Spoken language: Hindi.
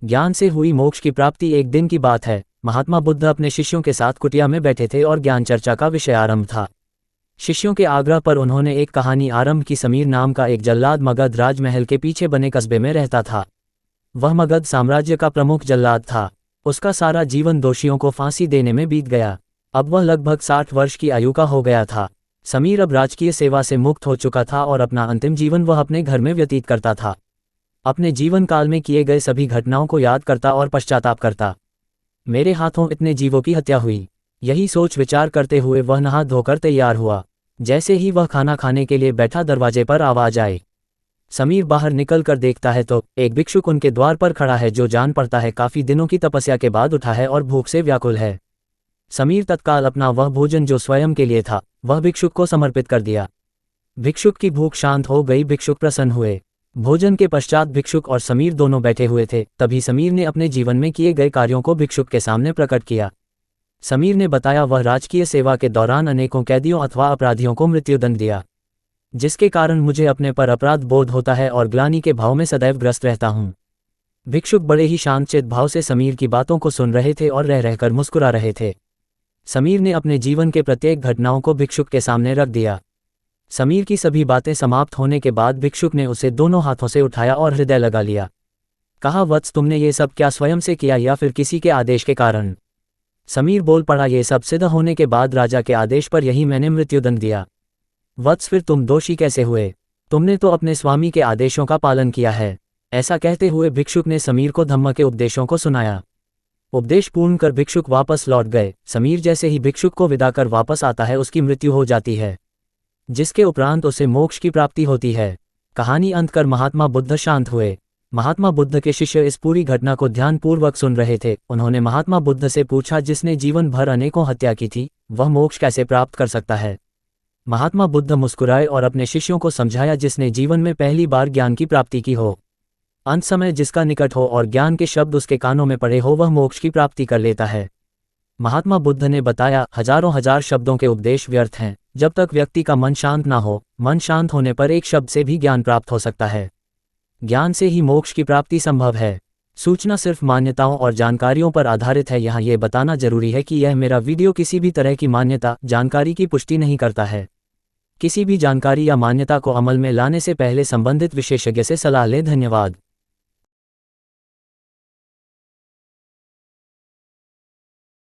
ज्ञान से हुई मोक्ष की प्राप्ति। एक दिन की बात है, महात्मा बुद्ध अपने शिष्यों के साथ कुटिया में बैठे थे और ज्ञान चर्चा का विषय आरंभ था। शिष्यों के आग्रह पर उन्होंने एक कहानी आरंभ की। समीर नाम का एक जल्लाद मगध राजमहल के पीछे बने कस्बे में रहता था। वह मगध साम्राज्य का प्रमुख जल्लाद था। उसका सारा जीवन दोषियों को फांसी देने में बीत गया। अब वह लगभग 60 वर्ष की आयु का हो गया था। समीर अब राजकीय सेवा से मुक्त हो चुका था और अपना अंतिम जीवन वह अपने घर में व्यतीत करता था। अपने जीवन काल में किए गए सभी घटनाओं को याद करता और पश्चाताप करता। मेरे हाथों इतने जीवों की हत्या हुई, यही सोच विचार करते हुए वह नहा धोकर तैयार हुआ। जैसे ही वह खाना खाने के लिए बैठा, दरवाजे पर आवाज आई। समीर बाहर निकल कर देखता है तो एक भिक्षुक उनके द्वार पर खड़ा है, जो जान पड़ता है काफी दिनों की तपस्या के बाद उठा है और भूख से व्याकुल है। समीर तत्काल अपना वह भोजन जो स्वयं के लिए था, वह भिक्षुक को समर्पित कर दिया। भिक्षुक की भूख शांत हो गई, भिक्षुक प्रसन्न हुए। भोजन के पश्चात भिक्षुक और समीर दोनों बैठे हुए थे। तभी समीर ने अपने जीवन में किए गए कार्यों को भिक्षुक के सामने प्रकट किया। समीर ने बताया, वह राजकीय सेवा के दौरान अनेकों कैदियों अथवा अपराधियों को मृत्युदंड दिया, जिसके कारण मुझे अपने पर अपराध बोध होता है और ग्लानि के भाव में सदैव ग्रस्त रहता हूँ। भिक्षुक बड़े ही शांतचित्त भाव से समीर की बातों को सुन रहे थे और रह रहकर मुस्कुरा रहे थे। समीर ने अपने जीवन के प्रत्येक घटनाओं को भिक्षुक के सामने रख दिया। समीर की सभी बातें समाप्त होने के बाद भिक्षुक ने उसे दोनों हाथों से उठाया और हृदय लगा लिया। कहा, वत्स, तुमने ये सब क्या स्वयं से किया या फिर किसी के आदेश के कारण? समीर बोल पड़ा, ये सब सिद्ध होने के बाद राजा के आदेश पर यही मैंने मृत्युदंड दिया। वत्स, फिर तुम दोषी कैसे हुए? तुमने तो अपने स्वामी के आदेशों का पालन किया है। ऐसा कहते हुए भिक्षुक ने समीर को धम्म के उपदेशों को सुनाया। उपदेश पूर्ण कर भिक्षुक वापस लौट गए। समीर जैसे ही भिक्षुक को विदा कर वापस आता है, उसकी मृत्यु हो जाती है, जिसके उपरांत उसे मोक्ष की प्राप्ति होती है। कहानी अंत कर महात्मा बुद्ध शांत हुए। महात्मा बुद्ध के शिष्य इस पूरी घटना को ध्यानपूर्वक सुन रहे थे। उन्होंने महात्मा बुद्ध से पूछा, जिसने जीवन भर अनेकों हत्या की थी, वह मोक्ष कैसे प्राप्त कर सकता है? महात्मा बुद्ध मुस्कुराए और अपने शिष्यों को समझाया, जिसने जीवन में पहली बार ज्ञान की प्राप्ति की हो, अंत समय जिसका निकट हो और ज्ञान के शब्द उसके कानों में पड़े हो, वह मोक्ष की प्राप्ति कर लेता है। महात्मा बुद्ध ने बताया, हजारों हजार शब्दों के उपदेश व्यर्थ हैं, जब तक व्यक्ति का मन शांत ना हो। मन शांत होने पर एक शब्द से भी ज्ञान प्राप्त हो सकता है। ज्ञान से ही मोक्ष की प्राप्ति संभव है। सूचना सिर्फ मान्यताओं और जानकारियों पर आधारित है। यहाँ ये बताना जरूरी है कि यह मेरा वीडियो किसी भी तरह की मान्यता, जानकारी की पुष्टि नहीं करता है। किसी भी जानकारी या मान्यता को अमल में लाने से पहले संबंधित विशेषज्ञ से सलाह लें। धन्यवाद।